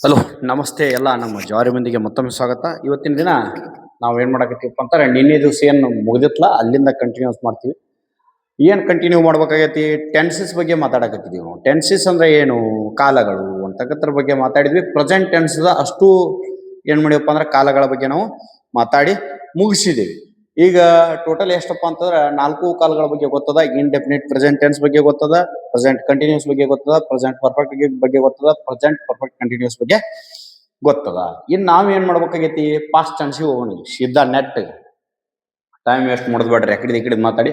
Hello ನಮಸ್ತೆ ಎಲ್ಲ ನಮ್ಮ ಜವಾರಿ ಮಂದಿಗೆ ಮತ್ತೊಮ್ಮೆ ಸ್ವಾಗತ. ಇವತ್ತಿನ ದಿನ ನಾವು ಏನು ಮಾಡಕತ್ತೀವಪ್ಪ ಅಂತಾರೆ, ನಿನ್ನೆ ದಿವಸ ಏನು ಮುಗಿದಿತ್ತಲ್ಲ ಅಲ್ಲಿಂದ ಕಂಟಿನ್ಯೂಸ್ ಮಾಡ್ತೀವಿ. ಏನು ಕಂಟಿನ್ಯೂ ಮಾಡ್ಬೇಕಾಗೈತಿ, ಟೆನ್ಸಸ್ ಬಗ್ಗೆ ಮಾತಾಡಕತ್ತಿದ್ದೀವಿ ನಾವು. ಟೆನ್ಸಸ್ ಅಂದ್ರೆ ಏನು, ಕಾಲಗಳು ಅಂತಕ್ಕಂಥದ್ರ ಬಗ್ಗೆ ಮಾತಾಡಿದ್ವಿ. ಪ್ರೆಸೆಂಟ್ ಟೆನ್ಸ್ ಅಷ್ಟು ಏನು ಮಾಡಿವಪ್ಪ ಅಂದ್ರೆ ಕಾಲಗಳ ಬಗ್ಗೆ ನಾವು ಮಾತಾಡಿ ಮುಗಿಸಿದ್ದೀವಿ. ಈಗ ಟೋಟಲ್ ಎಷ್ಟಪ್ಪ ಅಂತಂದ್ರೆ 4 ಕಾಲಗಳ ಬಗ್ಗೆ ಗೊತ್ತದ. ಇನ್ಡೆಫಿನಿಟ್ ಪ್ರೆಸೆಂಟ್ ಟೆನ್ಸ್ ಬಗ್ಗೆ ಗೊತ್ತದ, ಪ್ರೆಸೆಂಟ್ ಕಂಟಿನ್ಯೂಸ್ ಬಗ್ಗೆ ಗೊತ್ತದ, ಪ್ರೆಸೆಂಟ್ ಪರ್ಫೆಕ್ಟ್ ಬಗ್ಗೆ ಗೊತ್ತದ, ಪ್ರೆಸೆಂಟ್ ಪರ್ಫೆಕ್ಟ್ ಕಂಟಿನ್ಯೂಸ್ ಬಗ್ಗೆ ಗೊತ್ತದ. ಇನ್ನು ನಾವ್ ಏನ್ ಮಾಡ್ಬೇಕಾಗೈತಿ, ಪಾಸ್ಟ್ ಟೆನ್ಸ್ ಹೋಗೋಣ ಸಿದ್ಧ ನೆಟ್. ಟೈಮ್ ವೇಸ್ಟ್ ಮಾಡೋದ್ಬೇಡ್ರಿ, ಈ ಕಡೆ ಮಾತಾಡಿ.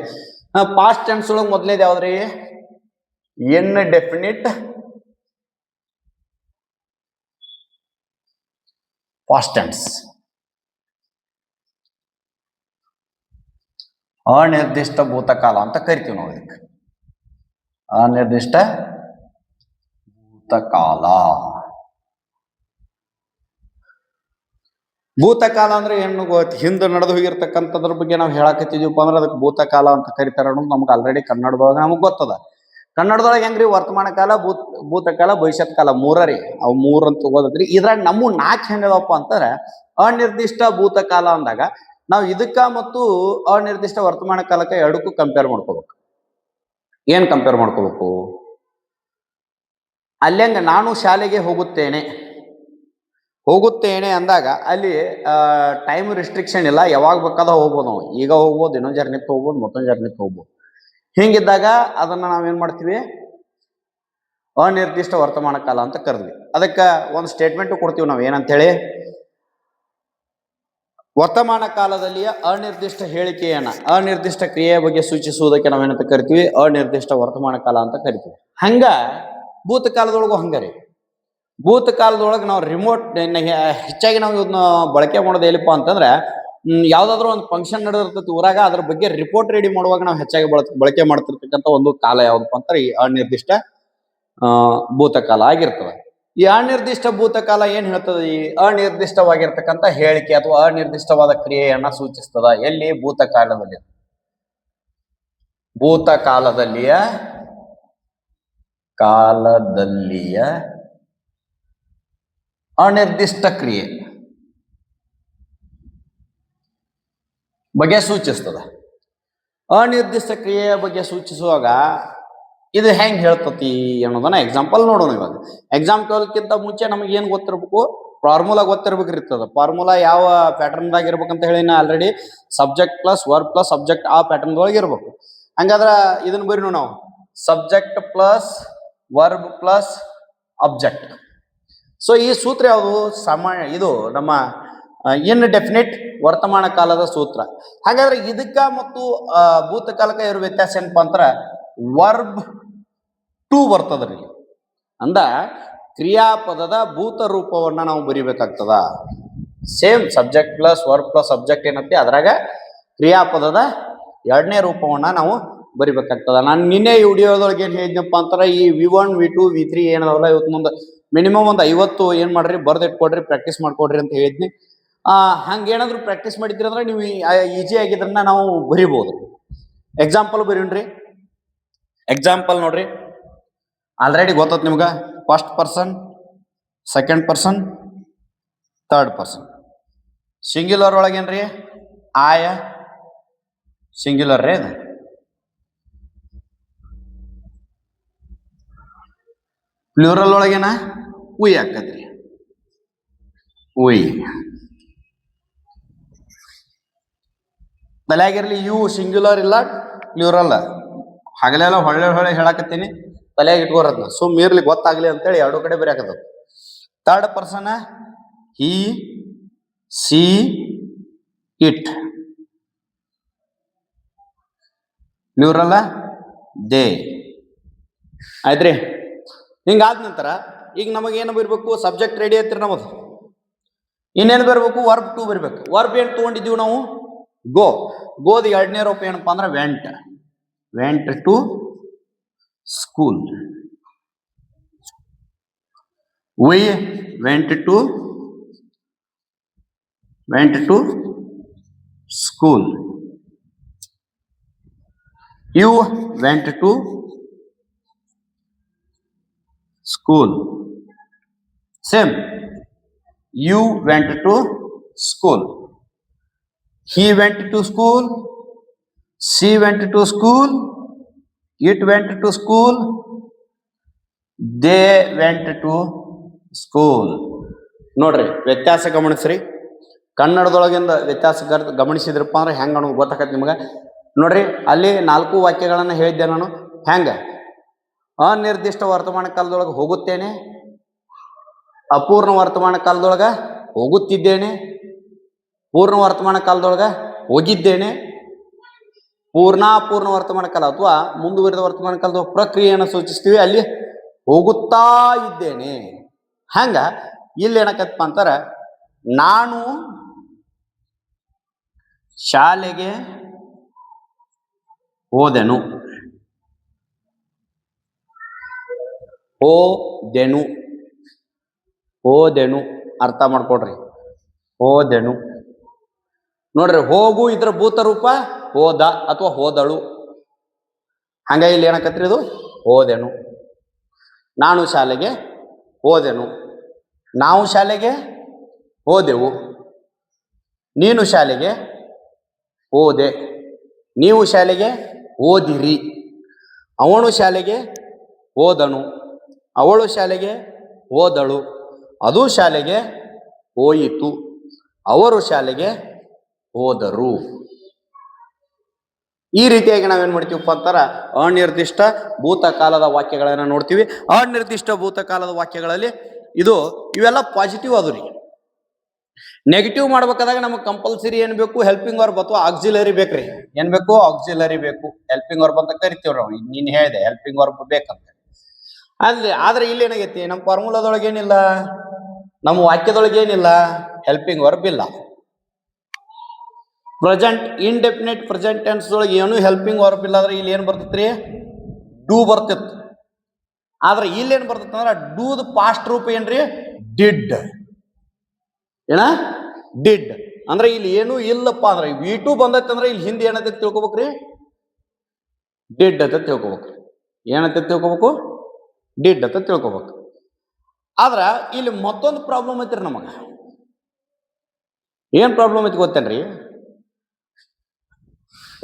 ಪಾಸ್ಟ್ ಟೆನ್ಸ್ ಒಳಗೆ ಮೊದಲೇದು ಯಾವ್ದ್ರಿ, ಇನ್ಡೆಫಿನಿಟ್ ಪಾಸ್ಟ್ ಟೆನ್ಸ್. ಅನಿರ್ದಿಷ್ಟ ಭೂತಕಾಲ ಅಂತ ಕರಿತೀವಿ ನಾವು ಇದಕ್ಕೆ. ಅನಿರ್ದಿಷ್ಟ ಭೂತಕಾಲ. ಭೂತಕಾಲ ಅಂದ್ರೆ ಏನು, ಹಿಂದೆ ನಡೆದು ಹೋಗಿರ್ತಕ್ಕಂಥದ್ರ ಬಗ್ಗೆ ನಾವು ಹೇಳಕತ್ತಿದೀವಪ್ಪ ಅಂದ್ರೆ ಅದಕ್ಕೆ ಭೂತಕಾಲ ಅಂತ ಕರಿತಾರ ಅನ್ನೋದು ನಮ್ಗೆ ಆಲ್ರೆಡಿ ಕನ್ನಡದೊಳಗೆ ನಮಗ್ ಗೊತ್ತದ. ಕನ್ನಡದೊಳಗೆ ಹೆಂಗ್ರಿ, ವರ್ತಮಾನ ಕಾಲ, ಭೂತಕಾಲ, ಭವಿಷ್ಯತ್ ಕಾಲ, ಮೂರರಿ ಅವು ಮೂರ್ ಅಂತ ತಗೋದ್ರಿ. ಇದ್ರಾಗ ನಮ್ಮ 4 ಹೆಂಗದಪ್ಪ ಅಂತಾರೆ, ಅನಿರ್ದಿಷ್ಟ ಭೂತಕಾಲ ಅಂದಾಗ ನಾವು ಇದಕ್ಕ ಮತ್ತು ಅನಿರ್ದಿಷ್ಟ ವರ್ತಮಾನ ಕಾಲಕ್ಕೆ ಎರಡಕ್ಕೂ ಕಂಪೇರ್ ಮಾಡ್ಕೋಬೇಕು. ಏನ್ ಕಂಪೇರ್ ಮಾಡ್ಕೋಬೇಕು, ಅಲ್ಲೆಂಗ ನಾನು ಶಾಲೆಗೆ ಹೋಗುತ್ತೇನೆ ಅಂದಾಗ ಅಲ್ಲಿ ಟೈಮ್ ರಿಸ್ಟ್ರಿಕ್ಷನ್ ಇಲ್ಲ, ಯಾವಾಗ ಬೇಕಾದ ಹೋಗ್ಬೋದು ನಾವು. ಈಗ ಹೋಗ್ಬೋದು, ಇನ್ನೊಂದು ಜರ್ನಿತ್ ಹೋಗ್ಬೋದು, ಮತ್ತೊಂದು ಜರ್ನಿತ್ ಹೋಗ್ಬೋದು. ಹಿಂಗಿದ್ದಾಗ ಅದನ್ನ ನಾವೇನ್ ಮಾಡ್ತೀವಿ, ಅನಿರ್ದಿಷ್ಟ ವರ್ತಮಾನ ಕಾಲ ಅಂತ ಕರೆದ್ವಿ. ಅದಕ್ಕೆ ಒಂದು ಸ್ಟೇಟ್ಮೆಂಟ್ ಕೊಡ್ತೀವಿ ನಾವು, ಏನಂತ ಹೇಳಿ, ವರ್ತಮಾನ ಕಾಲದಲ್ಲಿಯ ಅನಿರ್ದಿಷ್ಟ ಹೇಳಿಕೆಯನ್ನ, ಅನಿರ್ದಿಷ್ಟ ಕ್ರಿಯೆಯ ಬಗ್ಗೆ ಸೂಚಿಸುವುದಕ್ಕೆ ನಾವೇನಂತ ಕರಿತೀವಿ, ಅನಿರ್ದಿಷ್ಟ ವರ್ತಮಾನ ಕಾಲ ಅಂತ ಕರಿತೀವಿ. ಹಂಗ ಭೂತಕಾಲದೊಳಗೂ ಹಂಗಾರಿ. ಭೂತಕಾಲದೊಳಗೆ ನಾವು ಹೆಚ್ಚಾಗಿ ನಾವು ಇದನ್ನ ಬಳಕೆ ಮಾಡೋದು ಎಲ್ಲಿಪ್ಪ ಅಂತಂದ್ರೆ, ಯಾವ್ದಾದ್ರು ಒಂದು ಫಂಕ್ಷನ್ ನಡೆದಿರ್ತೈತಿ ಊರಾಗ, ಅದ್ರ ಬಗ್ಗೆ ರಿಪೋರ್ಟ್ ರೆಡಿ ಮಾಡುವಾಗ ನಾವು ಹೆಚ್ಚಾಗಿ ಬಳಕೆ ಮಾಡ್ತಿರ್ತಕ್ಕಂಥ ಒಂದು ಕಾಲ ಯಾವ್ದಪ್ಪ ಅಂತಾರೆ ಈ ಅನಿರ್ದಿಷ್ಟ ಭೂತಕಾಲ ಆಗಿರ್ತದೆ. ಈ ಅನಿರ್ದಿಷ್ಟ ಭೂತಕಾಲ ಏನ್ ಹೇಳ್ತದೆ, ಈ ಅನಿರ್ದಿಷ್ಟವಾಗಿರ್ತಕ್ಕಂಥ ಹೇಳಿಕೆ ಅಥವಾ ಅನಿರ್ದಿಷ್ಟವಾದ ಕ್ರಿಯೆಯನ್ನ ಸೂಚಿಸ್ತದ. ಎಲ್ಲಿ, ಭೂತಕಾಲದಲ್ಲಿ. ಕಾಲದಲ್ಲಿಯ ಅನಿರ್ದಿಷ್ಟ ಕ್ರಿಯೆ ಬಗ್ಗೆ ಸೂಚಿಸ್ತದ. ಅನಿರ್ದಿಷ್ಟ ಕ್ರಿಯೆಯ ಬಗ್ಗೆ ಸೂಚಿಸುವಾಗ ಇದು ಹೆಂಗ್ ಹೇಳ್ತತಿ ಅನ್ನೋದನ್ನ ಎಕ್ಸಾಂಪಲ್ ನೋಡೋಣ. ಇವಾಗ ಎಕ್ಸಾಂಪಲ್ಕ್ಕಿಂತ ಮುಂಚೆ ನಮಗೆ ಏನ್ ಗೊತ್ತಿರ್ಬೇಕು, ಫಾರ್ಮುಲಾ ಗೊತ್ತಿರ್ಬೇಕಿರ್ತದ. ಫಾರ್ಮುಲಾ ಯಾವ ಪ್ಯಾಟರ್ನ್ ದಾಗ ಇರ್ಬೇಕಂತ ಹೇಳಿ already, subject plus verb plus subject ಆ ಪ್ಯಾಟರ್ನ್ ಒಳಗೆ ಇರ್ಬೇಕು. ಹಂಗಾದ್ರ ಇದನ್ನ ಬರೀ ನಾವು subject plus verb plus object. So ಈ ಸೂತ್ರ ಯಾವುದು, ಇದು ನಮ್ಮ ಇನ್ಡೆಫಿನಿಟ್ ವರ್ತಮಾನ ಕಾಲದ ಸೂತ್ರ. ಹಾಗಾದ್ರೆ ಇದಕ್ಕ ಮತ್ತು ಭೂತಕಾಲಕ್ಕೆ ಇರೋ ವ್ಯತ್ಯಾಸ ಏನಪ್ಪಾ ಅಂತಾರ, ವರ್ಬ್ ಟು ಬರ್ತದ್ರಿ. ಅಂದ ಕ್ರಿಯಾಪದದ ಭೂತ ರೂಪವನ್ನ ನಾವು ಬರಿಬೇಕಾಗ್ತದ. Same subject plus verb plus subject ಏನಂತೆ, ಅದ್ರಾಗ ಕ್ರಿಯಾಪದದ 2ನೇ ರೂಪವನ್ನ ನಾವು ಬರಿಬೇಕಾಗ್ತದ. ನಾನು ನಿನ್ನೆ ಈ ವಿಡಿಯೋದೊಳಗೆ ಏನ್ ಹೇಳಿದ್ನಪ್ಪ ಅಂತಾರ, ಈ V1 V2 V3 ಏನದವಲ್ಲ, ಇವತ್ತು ಮುಂದೆ ಮಿನಿಮಮ್ ಒಂದು 50 ಏನ್ ಮಾಡ್ರಿ, ಬರ್ದಿಟ್ಕೊಡ್ರಿ, ಪ್ರಾಕ್ಟೀಸ್ ಮಾಡ್ಕೊಡ್ರಿ ಅಂತ ಹೇಳಿದ್ನಿ. ಹಂಗೇನಾದ್ರು ಪ್ರಾಕ್ಟೀಸ್ ಮಾಡಿದ್ರಿ ಅಂದ್ರೆ ನೀವು ಈಜಿ ಆಗಿದ್ರನ್ನ ನಾವು ಬರಿಬಹುದು. ಎಕ್ಸಾಂಪಲ್ ಬರೀನ್ರಿ. ಎಕ್ಸಾಂಪಲ್ ನೋಡ್ರಿ, ಆಲ್ರೆಡಿ ಗೊತ್ತತ್ ನಿಮ್ಗ. First person, second person, third person. Singular ಒಳಗೇನ್ರಿ, ಆಯ ಸಿಂಗ್ಯುಲರ್ ರೀ. ಪ್ಲೂರಲ್ ಒಳಗೇನ ಉಯ್ ಹಾಕತ್ರಿ, ಉಯ್. ತಲೆಯಾಗಿರ್ಲಿ, ಯು ಸಿಂಗ್ಯುಲರ್ ಇಲ್ಲ ಪ್ಲೂರಲ್. ಹಗಲೆಲ್ಲ ಹೊಳ್ಳೆ ಹೇಳಕತ್ತೀನಿ, ತಲೆಯಾಗಿ ಇಟ್ಕೋರದ್ನ, ಸುಮ್ ಇರ್ಲಿ ಗೊತ್ತಾಗ್ಲಿ ಅಂತೇಳಿ 2 ಕಡೆ ಬರೆಯಾಕತ್ತ. Third person, he, she, it. Plural they. ಆಯ್ತ್ರಿ. ಹಿಂಗಾದ ನಂತರ ಈಗ ನಮಗೇನು ಬರಬೇಕು, ಸಬ್ಜೆಕ್ಟ್ ರೆಡಿ ಐತ್ರಿ ನಮ್ಮದು. ಇನ್ನೇನು ಬರಬೇಕು, ವರ್ಬ್ ಟು ಬರಬೇಕು. ವರ್ಬ್ ಏನ್ ತಗೊಂಡಿದ್ದೀವಿ ನಾವು, ಗೋದ 2ನೇ ರೂಪ ಏನಪ್ಪಾ ಅಂದ್ರೆ went to school. We went to school. You went to school. Same. You went to school, he went to school, she went to school, it went to school, they went to school. ನೋಡ್ರಿ ವ್ಯತ್ಯಾಸ ಗಮನಿಸ್ರಿ. ಕನ್ನಡದೊಳಗಿಂದ ವ್ಯತ್ಯಾಸ ಗಮನಿಸಿದ್ರಪ್ಪ ಅಂದ್ರೆ ಹೆಂಗ ಅನ್ನೋದು ಗೊತ್ತಾಕತಿ ನಿಮಗೆ. ನೋಡ್ರಿ ಅಲ್ಲಿ 4 ವಾಕ್ಯಗಳನ್ನ ಹೇಳಿದ್ದೆ ನಾನು. ಹೆಂಗ ಅನಿರ್ದಿಷ್ಟ ವರ್ತಮಾನ ಕಾಲದೊಳಗೆ ಹೋಗುತ್ತೇನೆ, ಅಪೂರ್ಣ ವರ್ತಮಾನ ಕಾಲದೊಳಗ ಹೋಗುತ್ತಿದ್ದೇನೆ, ಪೂರ್ಣ ವರ್ತಮಾನ ಕಾಲದೊಳಗ ಹೋಗಿದ್ದೇನೆ, ಪೂರ್ಣ ವರ್ತಮಾನ ಕಾಲ ಅಥವಾ ಮುಂದುವರಿದ ವರ್ತಮಾನ ಕಾಲದ ಪ್ರಕ್ರಿಯೆಯನ್ನು ಸೂಚಿಸ್ತೀವಿ. ಅಲ್ಲಿ ಹೋಗುತ್ತಾ ಇದ್ದೇನೆ. ಹಂಗ ಇಲ್ಲಿ ಏನಕತ್ತಪ್ಪ ಅಂತಾರ, ನಾನು ಶಾಲೆಗೆ ಹೋದೆನು, ಹೋದೆನು ಅರ್ಥ ಮಾಡ್ಕೊಡ್ರಿ. ಹೋದೆನು ನೋಡ್ರಿ, ಹೋಗು ಇದ್ರ ಭೂತ ರೂಪ ಹೋದ ಅಥವಾ ಹೋದಳು. ಹಂಗ ಇಲ್ಲಿ ಏನಕತ್ರಿ ಇದು ಹೋದೆನು. ನಾನು ಶಾಲೆಗೆ ಹೋದೆನು, ನಾವು ಶಾಲೆಗೆ ಹೋದೆವು, ನೀನು ಶಾಲೆಗೆ ಹೋದೆ, ನೀವು ಶಾಲೆಗೆ ಓದಿರಿ, ಅವನು ಶಾಲೆಗೆ ಹೋದನು, ಅವಳು ಶಾಲೆಗೆ ಹೋದಳು, ಅದು ಶಾಲೆಗೆ ಹೋಯಿತು, ಅವರು ಶಾಲೆಗೆ ಹೋದರು. ಈ ರೀತಿಯಾಗಿ ನಾವೇನ್ ಮಾಡ್ತೀವಪ್ಪ ಅಂತಾರ, ಅನಿರ್ದಿಷ್ಟ ಭೂತಕಾಲದ ವಾಕ್ಯಗಳನ್ನ ನೋಡ್ತೀವಿ. ಅನಿರ್ದಿಷ್ಟ ಭೂತಕಾಲದ ವಾಕ್ಯಗಳಲ್ಲಿ ಇವೆಲ್ಲ ಪಾಸಿಟಿವ್ ಅದು ರೀ. ನೆಗೆಟಿವ್ ಮಾಡ್ಬೇಕಾದಾಗ ನಮಗೆ ಕಂಪಲ್ಸರಿ ಏನ್ ಬೇಕು, ಹೆಲ್ಪಿಂಗ್ ವರ್ಬ್ ಅಥವಾ ಆಕ್ಸಿಲರಿ ಬೇಕ್ರಿ. ಏನ್ ಬೇಕು, ಆಕ್ಸಿಲರಿ ಬೇಕು. ಹೆಲ್ಪಿಂಗ್ ವರ್ಬ್ ಅಂತ ಕರಿತೀವಿ ನಾವು. ನೀನ್ ಹೇಳಿದೆ ಹೆಲ್ಪಿಂಗ್ ವರ್ಬ್ ಬೇಕಂತ. ಆದ್ರೆ ಇಲ್ಲಿ ಏನಾಗೈತಿ, ನಮ್ಮ ಫಾರ್ಮುಲಾದೊಳಗೆ ಏನಿಲ್ಲ, ನಮ್ಮ ವಾಕ್ಯದೊಳಗೆ ಏನಿಲ್ಲ, ಹೆಲ್ಪಿಂಗ್ ವರ್ಬ್ ಇಲ್ಲ. ಪ್ರೆಸೆಂಟ್ ಇಂಡೆಫಿನಿಟ್ ಪ್ರೆಸೆಂಟ್ ಟೆನ್ಸ್ ಒಳಗೆ ಏನು ಹೆಲ್ಪಿಂಗ್ ವರ್ಬ್ ಇಲ್ಲ. ಆದ್ರೆ ಇಲ್ಲಿ ಏನ್ ಬರ್ತೈತ್ರಿ, ಡೂ ಬರ್ತಿತ್ತು. ಆದ್ರೆ ಇಲ್ಲಿ ಏನ್ ಬರ್ತೈತಿ ಅಂದ್ರೆ ಡೂದ ಪಾಸ್ಟ್ ರೂಪ ಏನ್ರಿ, ಡಿಡ್. ಡಿಡ್ ಅಂದ್ರೆ ಇಲ್ಲಿ ಏನು ಇಲ್ಲಪ್ಪ ಅಂದ್ರೆ V2 ಬಂದೈತೆ ಅಂದ್ರೆ ಇಲ್ಲಿ ಹಿಂದೆ ಏನಂತ ತಿಳ್ಕೊಬೇಕ್ರಿ, ಡಿಡ್ ಅಂತ ತಿಳ್ಕೊಬೇಕು. ಏನಂತ ತಿಳ್ಕೊಬೇಕು, ಡಿಡ್ ಅಂತ ತಿಳ್ಕೊಬೇಕು. ಆದ್ರ ಇಲ್ಲಿ ಮತ್ತೊಂದು ಪ್ರಾಬ್ಲಮ್ ಐತ್ರಿ ನಮಗ. ಏನ್ ಪ್ರಾಬ್ಲಮ್ ಐತಿ ಗೊತ್ತೇನ್ರಿ,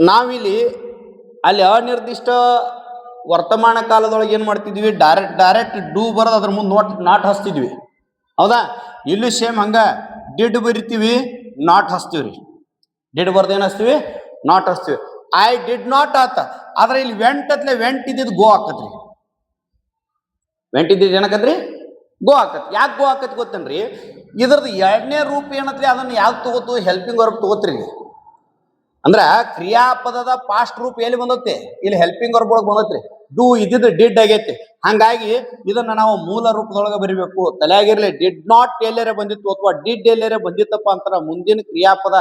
ನಾವಿಲ್ಲಿ ಅಲ್ಲಿ ಅನಿರ್ದಿಷ್ಟ ವರ್ತಮಾನ ಕಾಲದೊಳಗೆ ಏನ್ ಮಾಡ್ತಿದ್ವಿ, ಡೈರೆಕ್ಟ್ ಡೂ ಬರೋದು ಅದ್ರ ಮುಂದೆ ನಾಟ್ ಹಚ್ತಿದ್ವಿ. ಹೌದಾ, ಇಲ್ಲೂ ಸೇಮ್ ಹಂಗ ಡಿಡ್ ಬರಿತೀವಿ, ನಾಟ್ ಹಚ್ತೀವ್ರಿ. ಡಿಡ್ ಬರ್ದ ಏನ್ ಹಚ್ತೀವಿ, ನಾಟ್ ಹಚ್ತೀವಿ. ಐ ಡಿಡ್ ನಾಟ್ ಆತ. ಆದ್ರೆ ಇಲ್ಲಿ ವೆಂಟ್ ಇದ್ದಿದ್ದು ಗೋ ಹಾಕತ್ರಿ. ವೆಂಟ್ ಇದ್ದಿದ್ದು ಏನಕತ್ರಿ, ಗೋ ಹಾಕತ್. ಯಾಕೆ ಗೋ ಹಾಕತ್ ಗೊತ್ತೇನ್ರಿ, ಇದ್ರದ್ದು 2ನೇ ರೂಪ ಏನತ್ರಿ, ಅದನ್ನ ಯಾವ್ದು ತಗೋತು, ಹೆಲ್ಪಿಂಗ್ ವರ್ಬ್ ತಗೋತ್ರಿ. ಅಂದ್ರ ಕ್ರಿಯಾಪದದ ಪಾಸ್ಟ್ ರೂಪ ಎಲ್ಲಿ ಬಂದೈತಿ, ಇಲ್ಲಿ ಹೆಲ್ಪಿಂಗ್ ವರ್ಬ್ ಒಳಗೆ ಬಂದೈತ್ರಿ. ಡೂ ಇದ್ದಿದ್ದು ಡಿಡ್ ಆಗೈತಿ. ಹಂಗಾಗಿ ಇದನ್ನ ನಾವು ಮೂಲ ರೂಪದೊಳಗೆ ಬರಿಬೇಕು. ತಲೆಯಾಗಿರ್ಲಿ, ಡಿಡ್ ನಾಟ್ ಎಲ್ಲರೇ ಬಂದಿತ್ತು ಅಥವಾ ಡಿಡ್ ಎಲ್ಲರೇ ಬಂದಿತ್ತಪ್ಪ ಅಂತಾರ ಮುಂದಿನ ಕ್ರಿಯಾಪದ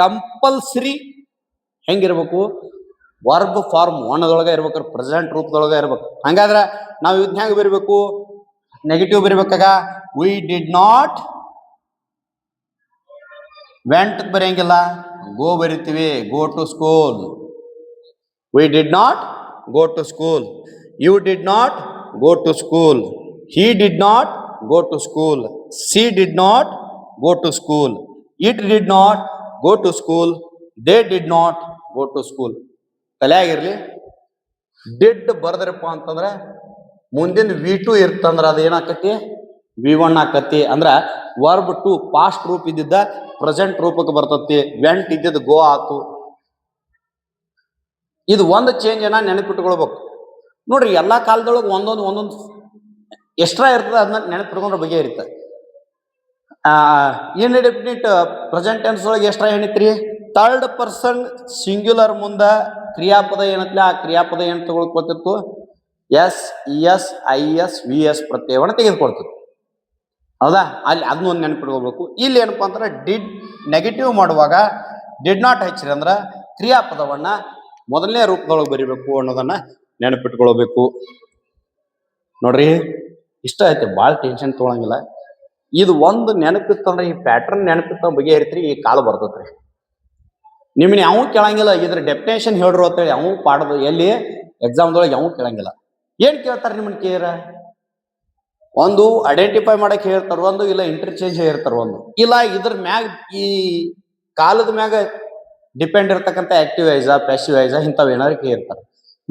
ಕಂಪಲ್ಸರಿ ಹೆಂಗಿರ್ಬೇಕು, ವರ್ಬ್ ಫಾರ್ಮ್ 1 ಇರ್ಬೇಕು, ಪ್ರೆಸೆಂಟ್ ರೂಪದೊಳಗೆ ಇರ್ಬೇಕು. ಹಂಗಾದ್ರ ನಾವು ಇದನ್ನ ಹೆಂಗ್ ಬರಿಬೇಕು, ನೆಗೆಟಿವ್ ಬರಿಬೇಕಾಗ ವಿ ಡಿಡ್ ನಾಟ್ ವೆಂಟ್ ಬರೆಯಂಗಿಲ್ಲ, ಗೋ ಬರಿತೀವಿ. Go to school. We did not go to school, you did not go to school, he did not go to school, she did not go to school, it did not go to school, they did not go to school. ತಲೆಯಾಗಿರ್ಲಿ, did ಬರ್ದ್ರಪ್ಪ ಅಂತಂದ್ರ ಮುಂದಿನ V2 ಇರ್ತಂದ್ರ ಅದು ಏನಾಕತಿ, V1 ಆಕತಿ. ಅಂದ್ರ verb to past ರೂಪ ಇದ್ದಿದ್ದ present ರೂಪಕ್ಕೆ ಬರ್ತತಿ. ವೆಂಟ್ ಇದ್ದಿದ್ದು ಗೋ ಆತು. ಇದು ಒಂದು ಚೇಂಜ್ ನೆನಪಿಟ್ಕೊಳ್ಬೇಕು ನೋಡ್ರಿ. ಎಲ್ಲಾ ಕಾಲದೊಳಗೆ ಒಂದೊಂದು ಎಕ್ಸ್ಟ್ರಾ ಇರ್ತದೆ, ಅದನ್ನ ನೆನಪಿಟ್ಕೊಂಡ್ರ ಬಗ್ಗೆ ಇರುತ್ತೆ. ಇನ್ಡೆಫಿನಿಟ್ ಪ್ರೆಸೆಂಟ್ ಟೆನ್ಸ್ ಒಳಗೆ ಎಕ್ಸ್ಟ್ರಾ ಏನಿತ್ರಿ, 3rd ಪರ್ಸನ್ ಸಿಂಗ್ಯುಲರ್ ಮುಂದ ಕ್ರಿಯಾಪದ ಏನತ್ಲಿ, ಆ ಕ್ರಿಯಾಪದ ಏನ್ ತಗೊಳ್ಕೊತಿತ್ತು, ಎಸ್, ಇಎಸ್, ಐಎಸ್, ವಿಎಸ್ ಪ್ರತ್ಯಯವನ್ನ ತೆಗೆದುಕೊಳ್ತಿತ್ತು. ಹೌದಾ, ಅಲ್ಲಿ ಅದನ್ನ ಒಂದು ನೆನಪಿಟ್ಕೊಳ್ಬೇಕು. ಇಲ್ಲಿ ಏನಪ್ಪಾ ಅಂತಾರೆ, ಡಿಡ್ ನೆಗೆಟಿವ್ ಮಾಡುವಾಗ ಡಿಡ್ ನಾಟ್ ಹಚ್ಚಿರಿ ಅಂದ್ರ ಕ್ರಿಯಾಪದವನ್ನ 1ನೇ ರೂಪದೊಳಗೆ ಬರಿಬೇಕು ಅನ್ನೋದನ್ನ ನೆನಪಿಟ್ಕೊಳ್ಬೇಕು. ನೋಡ್ರಿ, ಇಷ್ಟ ಐತೆ, ಭಾಳ ಟೆನ್ಷನ್ ತೊಗೊಳಂಗಿಲ್ಲ. ಇದು ಒಂದು ನೆನಪಿತ್ತಂದ್ರೆ, ಈ ಪ್ಯಾಟರ್ನ್ ನೆನಪಿತ್ತ ಬಗ್ಗೆ ಇರ್ತೀರಿ, ಈ ಕಾಲ ಬರ್ತೈತ್ರಿ. ನಿಮ್ಮನ್ನ ಯಾವ ಕೇಳಂಗಿಲ್ಲ, ಇದ್ರ ಡೆಫಿನೇಷನ್ ಹೇಳ್ರು ಅಂತೇಳಿ ಯಾವ ಪಾಠದ ಎಲ್ಲಿ ಎಕ್ಸಾಮ್ದೊಳಗೆ ಯಾವ ಕೇಳಂಗಿಲ್ಲ. ಏನ್ ಕೇಳ್ತಾರೆ ನಿಮ್ಮನ್ನ ಕೇಳ, ಒಂದು ಐಡೆಂಟಿಫೈ ಮಾಡಕ್ ಹೇಳ್ತಾರ, ಒಂದು ಇಲ್ಲ ಇಂಟರ್ಚೇಂಜ್ ಹೇಳ್ತಾರ, ಒಂದು ಇಲ್ಲ ಇದ್ರ ಮ್ಯಾಗ ಈ ಕಾಲದ ಮ್ಯಾಗ ಡಿಪೆಂಡ್ ಇರ್ತಕ್ಕಂಥ ಆಕ್ಟಿವ್ ವೈಸ ಪ್ಯಾಸಿವ್ ವೈಸ ಇಂಥವ್ ಏನಾದ್ರು ಹೇಳ್ತಾರೆ.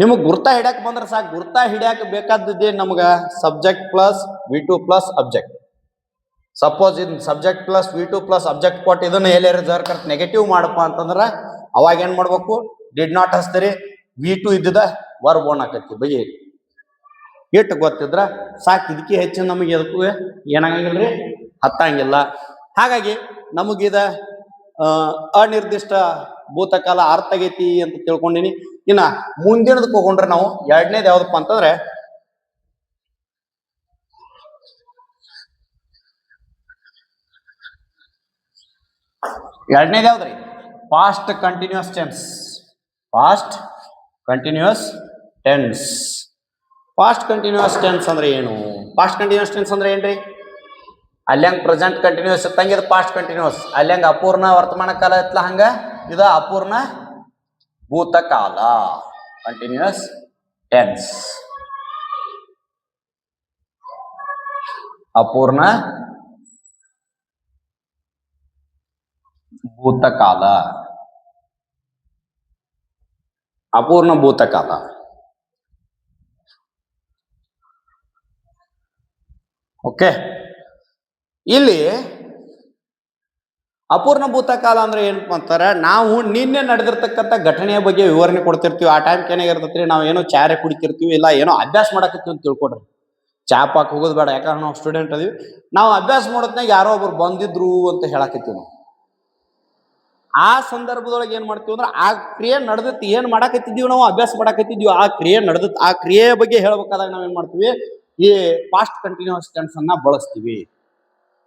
ನಿಮಗ್ ಗುರ್ತಾ ಹಿಡ್ಯಾಕ್ ಬಂದ್ರೆ ಸಾಕು. ಗುರ್ತಾ ಹಿಡ್ಯಾಕ ಬೇಕಾದದ್ದೇ ನಮ್ಗ subject plus V2 plus object. Suppose in subject plus V2 plus object ಕೊಟ್ಟು ಇದನ್ನ ಎಲ್ಲಿ ರಿಸರ್ವ್ ನೆಗೆಟಿವ್ ಮಾಡಪ್ಪ ಅಂತಂದ್ರ ಅವಾಗ ಏನ್ ಮಾಡ್ಬೇಕು, ಡಿಡ್ ನಾಟ್ ಹಚ್ತರಿ V2 ಇದ್ದಿದ ವರ್ಬ್ ಒನ್ ಆಕತಿ ಬಗೆ ಇಟ್ಟು ಗೊತ್ತಿದ್ರ ಸಾಕು. ಇದಕ್ಕೆ ಹೆಚ್ಚಿನ ನಮಗೆ ಎದಕ್ಕೂ ಏನಾಗಂಗಿಲ್ರಿ, ಹತ್ತಂಗಿಲ್ಲ. ಹಾಗಾಗಿ ನಮಗಿದ ಅನಿರ್ದಿಷ್ಟ ಭೂತಕಾಲ ಅರ್ಥ ಆಗೈತಿ ಅಂತ ತಿಳ್ಕೊಂಡಿನಿ. ಇನ್ನ ಮುಂದಿನದಕ್ಕೆ ಹೋಗೊಂಡ್ರೆ ನಾವು ಎರಡನೇದು ಯಾವ್ದಪ್ಪ ಅಂತಂದ್ರೆ ಎರಡನೇದು ಯಾವ್ದ್ರಿ, past continuous tense. Past continuous tense. Past continuous tense ಅಂದ್ರೆ ಏನು? ಪಾಸ್ಟ್ ಕಂಟಿನ್ಯೂಸ್ ಟೆನ್ಸ್ ಅಂದ್ರೆ ಏನ್ರಿ? ಅಲ್ಲಂಗ್ ಪ್ರೆಸೆಂಟ್ ಕಂಟಿನ್ಯೂಸ್ ಇತ್ತಂಗ ಇದು ಪಾಸ್ಟ್ ಕಂಟಿನ್ಯೂಸ್. ಅಲ್ಲಂಗ ಅಪೂರ್ಣ ವರ್ತಮಾನ ಕಾಲ ಇತ್ತಲ್ಲ ಹಂಗ ಇದು ಅಪೂರ್ಣ ಭೂತಕಾಲ, ಕಂಟಿನ್ಯೂಸ್ ಟೆನ್ಸ್. ಅಪೂರ್ಣ ಭೂತಕಾಲ, ಅಪೂರ್ಣ ಭೂತಕಾಲ. ಓಕೆ, ಇಲ್ಲಿ ಅಪೂರ್ಣ ಭೂತಕಾಲ ಅಂದ್ರೆ ಏನಪ್ಪ ಅಂತಾರೆ, ನಾವು ನಿನ್ನೆ ನಡೆದಿರ್ತಕ್ಕಂಥ ಘಟನೆಯ ಬಗ್ಗೆ ವಿವರಣೆ ಕೊಡ್ತಿರ್ತೀವಿ. ಆ ಟೈಮ್ ಏನಾಗಿರ್ತೈತ್ರಿ, ನಾವು ಏನೋ ಚಾರೆ ಕುಡಿತಿರ್ತೀವಿ, ಇಲ್ಲ ಏನೋ ಅಭ್ಯಾಸ ಮಾಡಕತ್ತೀವಿ ಅಂತ ತಿಳ್ಕೊಡ್ರಿ. ಚಾ ಪಾಕ್ ಹೋಗೋದು ಬೇಡ, ಯಾಕಂದ್ರೆ ನಾವು ಸ್ಟೂಡೆಂಟ್ ಅದೀವಿ. ನಾವು ಅಭ್ಯಾಸ ಮಾಡೋದ್ನಾಗ ಯಾರೋ ಒಬ್ರು ಬಂದಿದ್ರು ಅಂತ ಹೇಳಕತ್ತೀವಿ ನಾವು. ಆ ಸಂದರ್ಭದೊಳಗೆ ಏನ್ ಮಾಡ್ತೀವಿ ಅಂದ್ರೆ ಆ ಕ್ರಿಯೆ ನಡೆದತ್ತು, ಏನ್ ಮಾಡಾಕತ್ತಿದೀವಿ ನಾವು, ಅಭ್ಯಾಸ ಮಾಡಾಕತ್ತಿದ್ವಿ, ಆ ಕ್ರಿಯೆ ನಡೆದತ್ತು, ಆ ಕ್ರಿಯೆಯ ಬಗ್ಗೆ ಹೇಳ್ಬೇಕಾದಾಗ ನಾವ್ ಏನ್ ಮಾಡ್ತೀವಿ, ಈ ಪಾಸ್ಟ್ ಕಂಟಿನ್ಯೂಸ್ ಟೆನ್ಸ್ ಅನ್ನ ಬಳಸ್ತೀವಿ.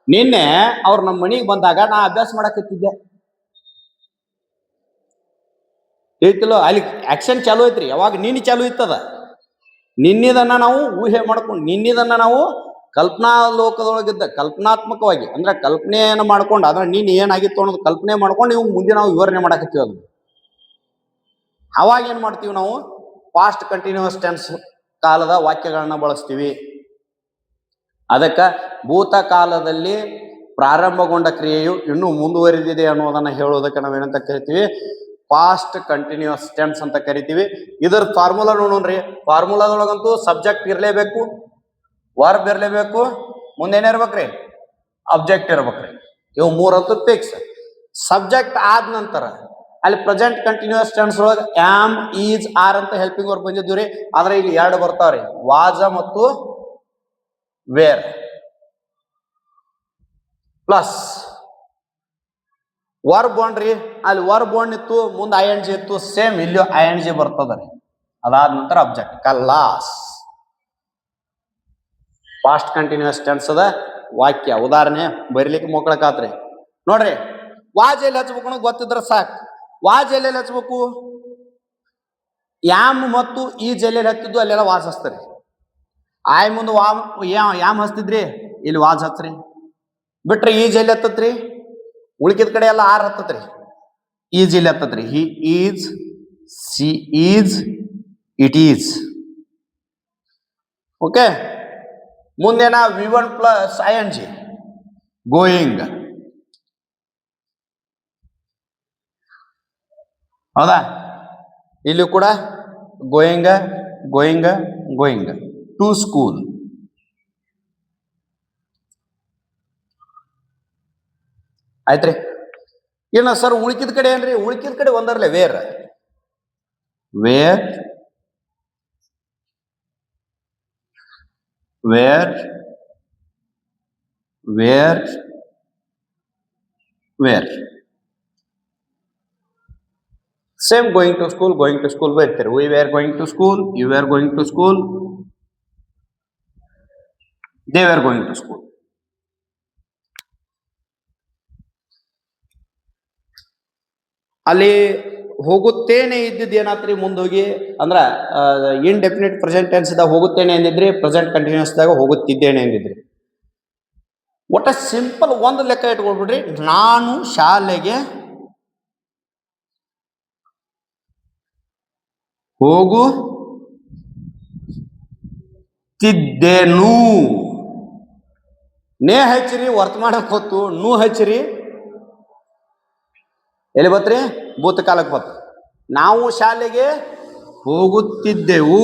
ನಿನ್ನೆ ಅವ್ರು ನಮ್ಮ ಮನೆಗೆ ಬಂದಾಗ ನಾ ಅಭ್ಯಾಸ ಮಾಡಾಕತ್ತಿದ್ದೆ ಐತಿಲ್ಲ, ಅಲ್ಲಿ ಆಕ್ಷನ್ ಚಾಲು ಐತ್ರಿ. ಯಾವಾಗ ನಿನ್ನೆ ಚಾಲು ಇತ್ತದ, ನಿನ್ನಿದನ್ನ ನಾವು ಊಹೆ ಮಾಡ್ಕೊಂಡು, ನಿನ್ನಿದನ್ನ ನಾವು ಕಲ್ಪನಾ ಲೋಕದೊಳಗಿದ್ದ ಕಲ್ಪನಾತ್ಮಕವಾಗಿ ಅಂದ್ರೆ ಕಲ್ಪನೆಯನ್ನು ಮಾಡ್ಕೊಂಡು, ಅದ್ರ ನೀನ್ ಏನಾಗಿತ್ತು ಅನ್ನೋದು ಕಲ್ಪನೆ ಮಾಡ್ಕೊಂಡು ಇವ್ ಮುಂದೆ ನಾವು ವಿವರಣೆ ಮಾಡಾಕತ್ತೀವಿ. ಅದು ಅವಾಗ ಏನ್ ಮಾಡ್ತೀವಿ ನಾವು, ಪಾಸ್ಟ್ ಕಂಟಿನ್ಯೂಸ್ ಟೆನ್ಸ್ ಕಾಲದ ವಾಕ್ಯಗಳನ್ನ ಬಳಸ್ತೀವಿ. ಅದಕ್ಕ ಭೂತಕಾಲದಲ್ಲಿ ಪ್ರಾರಂಭಗೊಂಡ ಕ್ರಿಯೆಯು ಇನ್ನೂ ಮುಂದುವರಿದಿದೆ ಅನ್ನೋದನ್ನ ಹೇಳೋದಕ್ಕೆ ನಾವೇನಂತ ಕರಿತೀವಿ, ಪಾಸ್ಟ್ ಕಂಟಿನ್ಯೂಸ್ ಟೆನ್ಸ್ ಅಂತ ಕರಿತೀವಿ. ಇದರ ಫಾರ್ಮುಲಾ ನೋಡೋಣ್ರಿ. ಫಾರ್ಮುಲಾದೊಳಗಂತೂ ಸಬ್ಜೆಕ್ಟ್ ಇರ್ಲೇಬೇಕು, ವರ್ಬ್ ಇರ್ಲೇಬೇಕು, ಮುಂದೇನಿರ್ಬೇಕ್ರಿ, ಅಬ್ಜೆಕ್ಟ್ ಇರ್ಬೇಕ್ರಿ. ಇವು ಮೂರಂತೂ ಫಿಕ್ಸ್. ಸಬ್ಜೆಕ್ಟ್ ಆದ ನಂತರ ಅಲ್ಲಿ ಪ್ರೆಸೆಂಟ್ ಕಂಟಿನ್ಯೂಸ್ ಟೆನ್ಸ್ ಒಳಗೆ ಆಮ್, ಈಸ್, ಆರ್ ಅಂತ ಹೆಲ್ಪಿಂಗ್ ವರ್ಬ್ ಬಂದಿದ್ವಿ ರೀ. ಆದ್ರೆ ಇಲ್ಲಿ ಎರಡು ಬರ್ತಾವ್ರಿ, ವಾಜ ಮತ್ತು ವೇರ್. ಪ್ಲಸ್ ವರ್ಬ್ ಒನ್ರಿ, ಅಲ್ಲಿ ವರ್ಬ್ ಒನ್ ಇತ್ತು, ಮುಂದೆ ING ಇತ್ತು, ಸೇಮ್ ಇಲ್ಲಿ ING ಬರ್ತದ್ರಿ. ಅದಾದ ನಂತರ ಅಬ್ಜೆಕ್ಟ್. ಕಲ್ಲಾಸ್ ಪಾಸ್ಟ್ ಕಂಟಿನ್ಯೂಸ್ ಟೆನ್ಸ್ ಅದ ವಾಕ್ಯ ಉದಾಹರಣೆ ಬರಿಲಿಕ್ಕೆ ಮಕ್ಕಳಕಾತ್ರಿ ನೋಡ್ರಿ. ವಾಜ್ ಎಲ್ಲಿ ಹಚ್ಬೇಕು ಅನ್ನೋದು ಗೊತ್ತಿದ್ರೆ ಸಾಕು. ವಾಜ್ ಎಲ್ಲೆಲ್ಲಿ ಹಚ್ಬೇಕು, ಯಾಮ್ ಮತ್ತು ಈ ಜಲ್ಲೆಲ್ಲಿ ಹತ್ತಿದ್ದು ಅಲ್ಲೆಲ್ಲ ವಾಜ್ ಹಚ್ತರಿ. ಆಯ್ ಮುಂದೆ ಯಾಮ್ ಹಚ್ತಿದ್ರಿ, ಇಲ್ಲಿ ವಾಜ್ ಹಚ್ರಿ. ಬಿಟ್ರಿ ಈ ಜಲ್ಲಿ ಹತ್ತತ್ರಿ, ಉಳಿಕಿದ ಕಡೆ ಎಲ್ಲ ಆರ್ ಹತ್ತತ್ರಿ. ಈ ಜಿಲ್ಲೆ ಹತ್ತತ್ರಿ. He is, she is, it is. Okay, ಮುಂದೇನ V1 ಪ್ಲಸ್ ING ಗೋಯಿಂಗ್. ಹೌದಾ, ಇಲ್ಲಿ ಕೂಡ going going going to school. ಆಯ್ತ್ರಿ. ಏನ ಸರ್ ಉಳಿಕಿದ ಕಡೆ ಏನ್ರಿ, ಉಳಿಕಿದ ಕಡೆ ಒಂದರ್ಲೆ were, were were were were. Same going to school ಬರ್ತೀರಿ. We were going to school, you were going to school, they were going to school. ಅಲ್ಲಿ ಹೋಗುತ್ತೇನೆ ಇದ್ದಿದ್ದು ಏನಾತ್ರಿ, ಮುಂದೋಗಿ ಅಂದ್ರ ಇನ್ಡೆಫಿನಿಟ್ ಪ್ರೆಸೆಂಟ್ ಟೆನ್ಸ್ ದಾಗ ಹೋಗುತ್ತೇನೆ ಎಂದಿದ್ರಿ, ಪ್ರೆಸೆಂಟ್ ಕಂಟಿನ್ಯೂಸ್ ದಾಗ ಹೋಗುತ್ತಿದ್ದೇನೆ ಎಂದಿದ್ರಿ. ಒಟ್ಟ ಸಿಂಪಲ್ ಒಂದು ಲೆಕ್ಕ ಇಟ್ಕೊಳ್ಬಿಡ್ರಿ, ನಾನು ಶಾಲೆಗೆ ಹೋಗುತ್ತಿದ್ದೆನು ನೇ ಹಚ್ಚಿರಿ ವರ್ತಮಾನಕ್ಕೆ ಹೊತ್ತು ನೂ ಹಚ್ಚಿರಿ ಎಲ್ಲಿ ಬತ್ರಿ ಭೂತಕಾಲಕ್ಕೆ ಬತ್ತು. ನಾವು ಶಾಲೆಗೆ ಹೋಗುತ್ತಿದ್ದೆವು.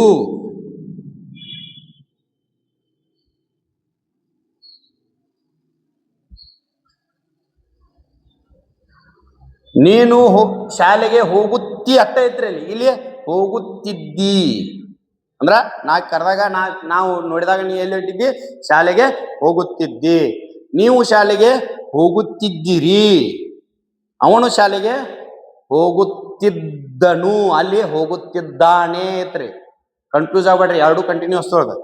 ನೀನು ಶಾಲೆಗೆ ಹೋಗುತ್ತಿ ಅಟ್ಟ ಐತ್ರಿ ಅಲ್ಲಿ. ಇಲ್ಲಿ ಹೋಗುತ್ತಿದ್ದಿ ಅಂದ್ರ ನಾ ಕರೆದಾಗ ನಾವು ನೋಡಿದಾಗ ನೀ ಎಲ್ಲಿ ಇಟ್ಟಿದ್ದಿ? ಶಾಲೆಗೆ ಹೋಗುತ್ತಿದ್ದಿ. ನೀವು ಶಾಲೆಗೆ ಹೋಗುತ್ತಿದ್ದೀರಿ. ಅವನು ಶಾಲೆಗೆ ಹೋಗುತ್ತಿದ್ದನು, ಅಲ್ಲಿ ಹೋಗುತ್ತಿದ್ದಾನೆ ಐತ್ರಿ. ಕನ್ಫ್ಯೂಸ್ ಆಗ್ಬೇಡ್ರಿ, ಎರಡು ಕಂಟಿನ್ಯೂಸ್ ಒಳಗ.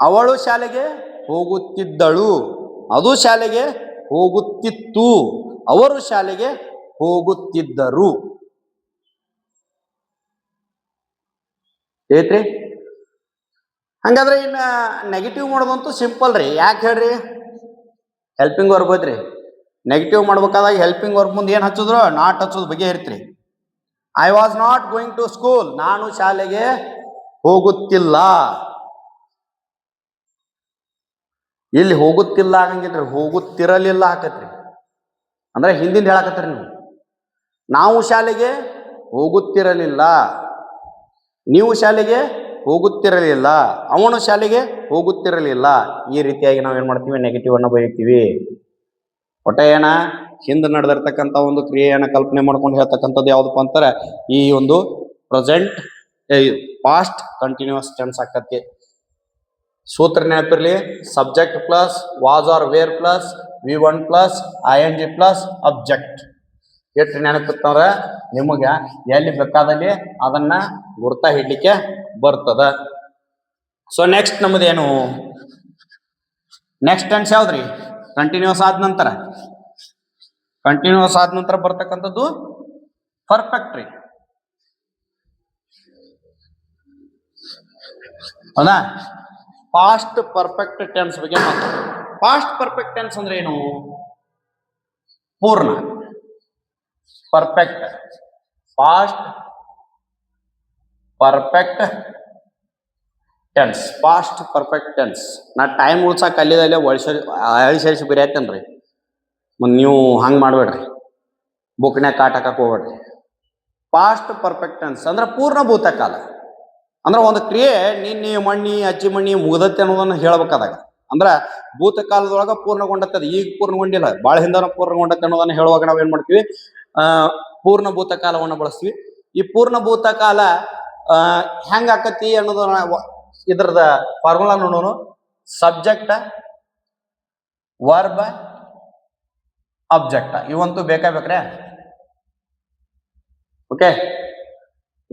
ಅವಳು ಶಾಲೆಗೆ ಹೋಗುತ್ತಿದ್ದಳು, ಅದು ಶಾಲೆಗೆ ಹೋಗುತ್ತಿತ್ತು, ಅವರು ಶಾಲೆಗೆ ಹೋಗುತ್ತಿದ್ದರು. ಐತ್ರಿ. ಹಂಗಾದ್ರೆ ಇನ್ನ ನೆಗೆಟಿವ್ ಮಾಡೋದಂತೂ ಸಿಂಪಲ್ ರೀ. ಯಾಕೆ ಹೇಳ್ರಿ? ಹೆಲ್ಪಿಂಗ್ ವರ್ಬ್ ಐತ್ರಿ. ನೆಗೆಟಿವ್ ಮಾಡ್ಬೇಕಾದಾಗ ಹೆಲ್ಪಿಂಗ್ ವರ್ಬ್ ಮುಂದೆ ಏನ್ ಹಚ್ಚಿದ್ರು? ನಾಟ್ ಹಚ್ಚೋದು ಬಗ್ಗೆ ಇರ್ತ್ರಿ. I was not going to school, ನಾನು ಶಾಲೆಗೆ ಹೋಗುತ್ತಿಲ್ಲ. ಇಲ್ಲಿ ಹೋಗುತ್ತಿಲ್ಲ ಆಗಂಗಿಲ್ರಿ, ಹೋಗುತ್ತಿರಲಿಲ್ಲ ಹಾಕತ್ರಿ. ಅಂದ್ರೆ ಹಿಂದಿಂದ ಹೇಳಕತ್ರಿ ನೀವು. ನಾವು ಶಾಲೆಗೆ ಹೋಗುತ್ತಿರಲಿಲ್ಲ, ನೀವು ಶಾಲೆಗೆ ಹೋಗುತ್ತಿರಲಿಲ್ಲ, ಅವನು ಶಾಲೆಗೆ ಹೋಗುತ್ತಿರಲಿಲ್ಲ. ಈ ರೀತಿಯಾಗಿ ನಾವೇನ್ ಮಾಡ್ತೀವಿ? ನೆಗೆಟಿವ್ ಅನ್ನ ಬರೀತೀವಿ. ಒಟ್ಟ ಏನ ಹಿಂದೆ ನಡೆದಿರ್ತಕ್ಕಂಥ ಒಂದು ಕ್ರಿಯೆಯನ್ನ ಕಲ್ಪನೆ ಮಾಡ್ಕೊಂಡು ಹೇಳ್ತಕ್ಕಂಥದ್ದು ಯಾವ್ದಪ್ಪ ಅಂತಾರೆ? ಈ ಒಂದು ಪ್ರೆಸೆಂಟ್ ಪಾಸ್ಟ್ ಕಂಟಿನ್ಯೂಸ್ ಟೆನ್ಸ್ ಆಕತಿ. ಸೂತ್ರ ನೆನಪಿರ್ಲಿ, subject plus was are were plus V1 plus ING plus object. ಎಷ್ಟು ನೆನಪಿತ್ತಂದ್ರ ನಿಮಗ ಎಲ್ಲಿ ಬೇಕಾದಲ್ಲಿ ಅದನ್ನ ಗುರ್ತಾ ಹಿಡ್ಲಿಕ್ಕೆ ಬರ್ತದ. ಸೊ ನೆಕ್ಸ್ಟ್ ನಮ್ಮದೇನು? ನೆಕ್ಸ್ಟ್ ಟೆನ್ಸ್ ಯಾವ್ದ್ರಿ? ಕಂಟಿನ್ಯೂಸ್ ಆದ ನಂತರ. ಕಂಟಿನ್ಯೂಸ್ ಆದ ನಂತರ ಬರ್ತಕ್ಕಂಥದ್ದು ಪರ್ಫೆಕ್ಟ್ ರೀ. ಹೌದಾ? ಪಾಸ್ಟ್ ಪರ್ಫೆಕ್ಟ್ ಟೆನ್ಸ್ ಬಗ್ಗೆ ಮಾತಾಡೋಣ. ಪಾಸ್ಟ್ ಪರ್ಫೆಕ್ಟ್ ಟೆನ್ಸ್ ಅಂದ್ರೆ ಏನು? ಪೂರ್ಣ perfect. Past perfect tense, past perfect tense. ನಾ ಟೈಮ್ ಉಳ್ಸಾಕ ಅಲ್ಲಿದಲ್ಲೇ ಅಳಿಸಿ ಬರಿಯಾತೇನ್ರಿ. ನೀವು ಹಂಗೆ ಮಾಡ್ಬೇಡ್ರಿ, ಬುಕ್ನ್ಯಾಗ ಕಾಟ್ ಹಾಕಕ್ ಹೋಗ್ಬೇಡ್ರಿ. ಪಾಸ್ಟ್ ಪರ್ಫೆಕ್ಟ್ ಟೆನ್ಸ್ ಅಂದ್ರೆ ಪೂರ್ಣ ಭೂತಕಾಲ. ಅಂದ್ರೆ ಒಂದು ಕ್ರಿಯೆ ನಿನ್ನೆ ಮಣ್ಣಿ ಅಜ್ಜಿ ಮಣ್ಣಿ ಮುಗ್ದತ್ತೆ ಅನ್ನೋದನ್ನ ಹೇಳ್ಬೇಕಾದಾಗ, ಅಂದ್ರ ಭೂತಕಾಲದೊಳಗ ಪೂರ್ಣಗೊಂಡತ್ತದ, ಈಗ ಪೂರ್ಣಗೊಂಡಿಲ್ಲ, ಬಾಳ ಹಿಂದನ ಪೂರ್ಣಗೊಂಡತ್ತೆ ಅನ್ನೋದನ್ನ ಹೇಳುವಾಗ ನಾವೇನ್ ಮಾಡ್ತೀವಿ? ಪೂರ್ಣ ಭೂತಕಾಲವನ್ನ ಬಳಸ್ತೀವಿ. ಈ ಪೂರ್ಣ ಭೂತಕಾಲ ಹೆಂಗ ಆಕತಿ ಅನ್ನೋದನ್ನ ಇದ್ರದ ಫಾರ್ಮುಲಾ ನೋಡೋಣ. ಸಬ್ಜೆಕ್ಟ್, ವರ್ಬ್, ಅಬ್ಜೆಕ್ಟ್ ಇವಂತೂ ಬೇಕ್ರೆ. ಓಕೆ.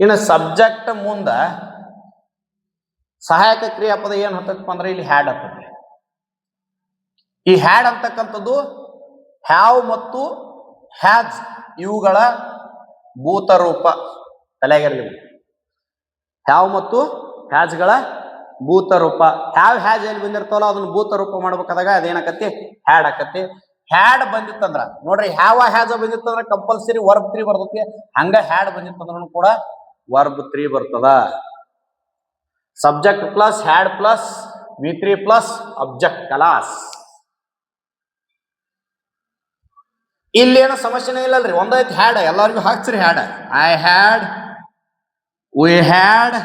ಇನ್ನು ಸಬ್ಜೆಕ್ಟ್ ಮುಂದ ಸಹಾಯಕ ಕ್ರಿಯಾಪದ ಏನ್ ಹತ್ತಪ್ಪ ಅಂದ್ರೆ ಇಲ್ಲಿ ಹ್ಯಾಡ್ ಹತ್ತೈತಿ. ಈ ಹ್ಯಾಡ್ ಅಂತಕ್ಕಂಥದ್ದು ಹ್ಯಾವ್ ಮತ್ತು ಹ್ಯಾಸ್ ಇವುಗಳ ಭೂತರೂಪ. ತಲೆಗಿರಲಿ, ಹ್ಯಾವ್ ಮತ್ತು ಹ್ಯಾಸ್ಗಳ ಭೂತರೂಪ. ಹ್ಯಾವ್ ಹ್ಯಾಸ್ ಎಲ್ಲಿ ಬಂದಿರ್ತಾವಲ್ಲ ಅದನ್ನ ಭೂತರೂಪ ಮಾಡ್ಬೇಕಾದಾಗ ಅದೇನಾಕತಿ? ಹ್ಯಾಡ್ ಆಕತಿ. ಹ್ಯಾಡ್ ಬಂದಿತ್ತಂದ್ರ ನೋಡ್ರಿ, ಹ್ಯಾವ ಹ್ಯಾಸ್ ಬಂದಿತ್ತಂದ್ರ ಕಂಪಲ್ಸರಿ ವರ್ಬ್ 3 ಬರ್ತೈತಿ. ಹಂಗ ಹ್ಯಾಡ್ ಬಂದಿತ್ತಂದ್ರೂ ಕೂಡ ವರ್ಬ್ 3 ಬರ್ತದ. Subject plus had plus V3 plus object ಕಲಾಸ್. ಇಲ್ಲೇನೋ ಸಮಸ್ಯೆನೇ ಇಲ್ಲಲ್ರಿ, ಒಂದೈತಿ ಹ್ಯಾಡ್. ಎಲ್ಲರಿಗೂ ಹಾಕ್ಸ್ರಿ had. I had, we had,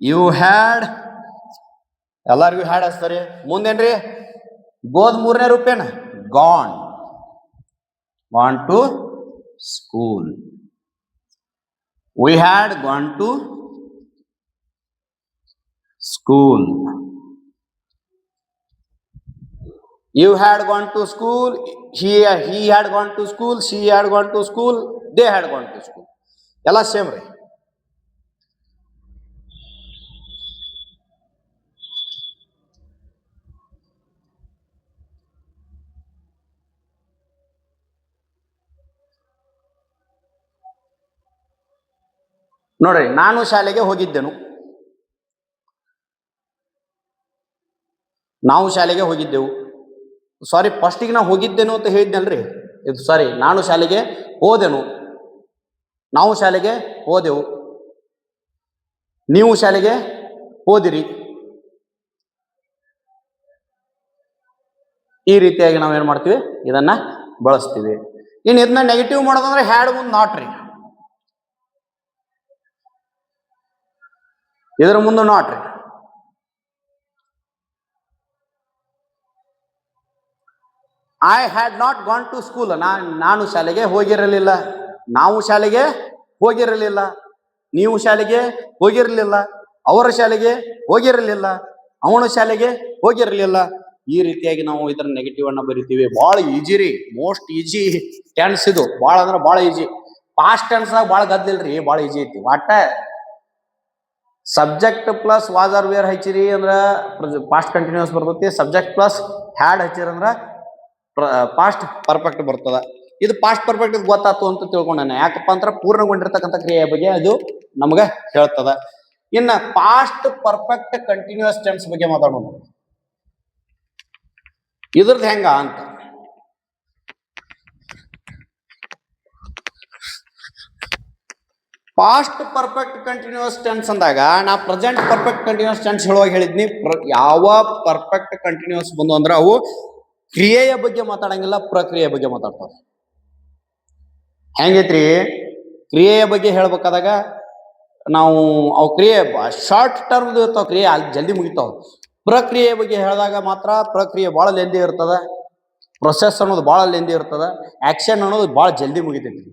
you had, ಎಲ್ಲರಿಗೂ ಹ್ಯಾಡ್ ಹಚ್ತಾರೆ. ಮುಂದೇನ್ರಿ? ಗೋದ್ 3ನೇ ರೂಪೇನ gone, gone to school. We had gone to school. You had gone to school. He had gone to school. She had gone to school. They had gone to school. ಎಲ್ಲ same ರೀ. ನೋಡ್ರಿ, ನಾನು ಶಾಲೆಗೆ ಹೋಗಿದ್ದೆನು, ನಾವು ಶಾಲೆಗೆ ಹೋಗಿದ್ದೆವು. ಸಾರಿ, ಫಸ್ಟಿಗೆ ನಾ ಹೋಗಿದ್ದೇನು ಅಂತ ಹೇಳಿದ್ನಲ್ರಿ. ಇದು ಸಾರಿ, ನಾನು ಶಾಲೆಗೆ ಹೋದೆನು, ನಾವು ಶಾಲೆಗೆ ಹೋದೆವು, ನೀವು ಶಾಲೆಗೆ ಹೋದಿರಿ. ಈ ರೀತಿಯಾಗಿ ನಾವ್ ಏನ್ ಮಾಡ್ತೀವಿ, ಇದನ್ನ ಬಳಸ್ತೀವಿ. ಇನ್ ಇದನ್ನ ನೆಗೆಟಿವ್ ಮಾಡೋದಂದ್ರೆ ಹ್ಯಾಡ್ ಮುಂದ್ ನಾಟ್ ರೀ, ಇದ್ರ ಮುಂದೆ ನಾಟ್ ರೀ. I had not gone to school, ನಾನು ಶಾಲೆಗೆ ಹೋಗಿರಲಿಲ್ಲ, ನಾವು ಶಾಲೆಗೆ ಹೋಗಿರಲಿಲ್ಲ, ನೀವು ಶಾಲೆಗೆ ಹೋಗಿರಲಿಲ್ಲ, ಅವರ ಶಾಲೆಗೆ ಹೋಗಿರಲಿಲ್ಲ, ಅವನ ಶಾಲೆಗೆ ಹೋಗಿರಲಿಲ್ಲ. ಈ ರೀತಿಯಾಗಿ ನಾವು ಇದರ ನೆಗೆಟಿವ್ ಅನ್ನ ಬರಿತೀವಿ. ಬಹಳ ಈಜಿ ರೀ, ಮೋಸ್ಟ್ ಈಜಿ ಟೆನ್ಸ್ ಇದು, ಬಹಳ ಅಂದ್ರೆ ಬಹಳ ಈಜಿ. ಪಾಸ್ಟ್ ಟೆನ್ಸ್ ನಾಗ ಬಹಳ ಗದ್ದಿಲ್ರಿ, ಬಹಳ ಈಜಿ ಐತಿ. ಒಟ್ಟ subject plus was are were ಹಚ್ಚಿರಿ ಅಂದ್ರ ಪಾಸ್ಟ್ ಕಂಟಿನ್ಯೂಸ್ ಬರ್ತೈತಿ. ಸಬ್ಜೆಕ್ಟ್ ಪ್ಲಸ್ ಹ್ಯಾಡ್ ಹಚ್ಚಿರಿ ಅಂದ್ರ ಪಾಸ್ಟ್ ಪರ್ಫೆಕ್ಟ್ ಬರ್ತದ. ಇದು ಪಾಸ್ಟ್ ಪರ್ಫೆಕ್ಟ್ ಗೊತ್ತಾತು ಅಂತ ತಿಳ್ಕೊಂಡಾನೆ. ಯಾಕಪ್ಪ ಅಂದ್ರ ಪೂರ್ಣಗೊಂಡಿರ್ತಕ್ಕಂಥ ಕ್ರಿಯೆಯ ಬಗ್ಗೆ ಅದು ನಮಗ ಹೇಳ್ತದ. ಇನ್ನ ಪಾಸ್ಟ್ ಪರ್ಫೆಕ್ಟ್ ಕಂಟಿನ್ಯೂಸ್ ಟೆನ್ಸ್ ಬಗ್ಗೆ ಮಾತಾಡೋಣ. ಇದ್ರದ್ದು ಹೆಂಗ ಅಂತ, ಪಾಸ್ಟ್ ಪರ್ಫೆಕ್ಟ್ ಕಂಟಿನ್ಯೂಸ್ ಟೆನ್ಸ್ ಅಂದಾಗ ನಾ ಪ್ರೆಸೆಂಟ್ ಪರ್ಫೆಕ್ಟ್ ಕಂಟಿನ್ಯೂಸ್ ಟೆನ್ಸ್ ಹೇಳುವಾಗ ಹೇಳಿದ್ನಿ, ಯಾವ ಪರ್ಫೆಕ್ಟ್ ಕಂಟಿನ್ಯೂಸ್ ಬಂದು ಅಂದ್ರೆ ಅವು ಕ್ರಿಯೆಯ ಬಗ್ಗೆ ಮಾತಾಡಂಗಿಲ್ಲ, ಪ್ರಕ್ರಿಯೆಯ ಬಗ್ಗೆ ಮಾತಾಡ್ತಾವ. ಹೆಂಗೈತ್ರಿ, ಕ್ರಿಯೆಯ ಬಗ್ಗೆ ಹೇಳ್ಬೇಕಾದಾಗ ನಾವು ಅವು ಕ್ರಿಯೆ ಶಾರ್ಟ್ ಟರ್ಮ್ ಇರ್ತಾವ, ಕ್ರಿಯೆ ಅಲ್ಲಿ ಜಲ್ದಿ ಮುಗಿತಾವ. ಪ್ರಕ್ರಿಯೆ ಬಗ್ಗೆ ಹೇಳಿದಾಗ ಮಾತ್ರ ಪ್ರಕ್ರಿಯೆ ಬಹಳ ಲೆಂದಿ ಇರ್ತದ, ಪ್ರೊಸೆಸ್ ಅನ್ನೋದು ಬಹಳ ಲೆಂದಿ ಇರ್ತದ, ಆಕ್ಷನ್ ಅನ್ನೋದು ಬಹಳ ಜಲ್ದಿ ಮುಗಿತೈತಿ.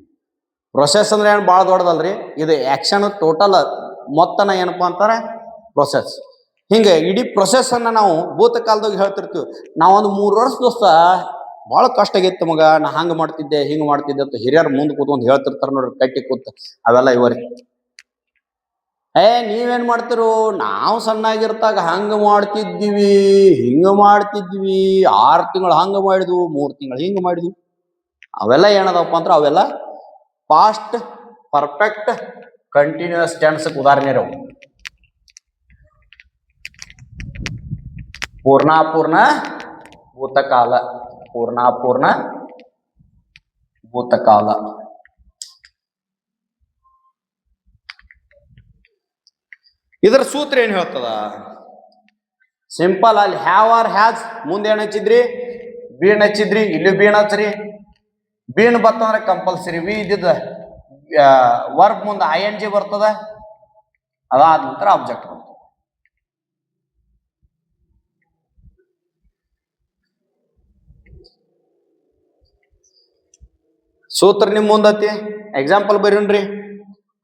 ಪ್ರೊಸೆಸ್ ಅಂದ್ರೆ ಏನು ಭಾಳ ದೊಡ್ಡದಲ್ರಿ, ಇದು ಆಕ್ಷನ್ ಟೋಟಲ್ ಮೊತ್ತನ ಏನಪ್ಪಾ ಅಂತಾರೆ ಪ್ರೊಸೆಸ್. ಹಿಂಗೆ ಇಡೀ ಪ್ರೊಸೆಸ್ ಅನ್ನ ನಾವು ಭೂತಕಾಲದಾಗ ಹೇಳ್ತಿರ್ತೀವಿ. ನಾವೊಂದು 3 ವರ್ಷ ದೋಸ್ತ ಬಹಳ ಕಷ್ಟ ಆಗೈತಿ ಮಗ, ನಾ ಹಂಗ ಮಾಡ್ತಿದ್ದೆ ಹಿಂಗ ಮಾಡ್ತಿದ್ದೆ ಅಂತ ಹಿರಿಯರ್ ಮುಂದೆ ಕೂತ್ಕೊಂಡು ಹೇಳ್ತಿರ್ತಾರ ನೋಡ್ರಿ, ಕಟ್ಟಿ ಕೂತ್. ಅವೆಲ್ಲ ಇವರಿ ನೀವೇನ್ ಮಾಡ್ತಿರು, ನಾವು ಸಣ್ಣಾಗಿರ್ತಾಗ ಹಂಗ ಮಾಡ್ತಿದ್ದೀವಿ ಹಿಂಗ ಮಾಡ್ತಿದ್ವಿ, 6 ತಿಂಗಳು ಹಂಗ ಮಾಡಿದ್ವು 3 ತಿಂಗಳು ಹಿಂಗ ಮಾಡಿದ್ವು. ಅವೆಲ್ಲ ಏನದಪ್ಪ ಅಂದ್ರ ಅವೆಲ್ಲ ಪಾಸ್ಟ್ ಪರ್ಫೆಕ್ಟ್ ಕಂಟಿನ್ಯೂಸ್ ಟೆನ್ಸ್ ಉದಾಹರಣೆ ಇರವು. ಪೂರ್ಣಾಪೂರ್ಣ ಭೂತಕಾಲ, ಪೂರ್ಣಾಪೂರ್ಣ ಭೂತಕಾಲ. ಇದರ ಸೂತ್ರ ಏನ್ ಹೇಳ್ತದ, ಸಿಂಪಲ್. ಅಲ್ಲಿ ಹ್ಯಾವ್ ಆರ್ ಹ್ಯಾಸ್ ಮುಂದೆ ಏನ್ ಹಚ್ಚಿದ್ರಿ, ಬೀಣ್ ಹಚ್ಚಿದ್ರಿ, ಇಲ್ಲಿ ಬೀಣ್ ಹಚ್ಚ್ರಿ. ಬೀಣ್ ಬರ್ತಂದ್ರೆ ಕಂಪಲ್ಸರಿ ವಿ ಇದ್ದಿದ್ದ ವರ್ಬ್ ಮುಂದೆ ING ಬರ್ತದ, ಅದಾದ ನಂತರ ಆಬ್ಜೆಕ್ಟ್ ಬರ್ತದೆ. ಸೂತ್ರ ನಿಮ್ ಮುಂದತಿ, ಎಕ್ಸಾಂಪಲ್ ಬರೀನ್ರಿ.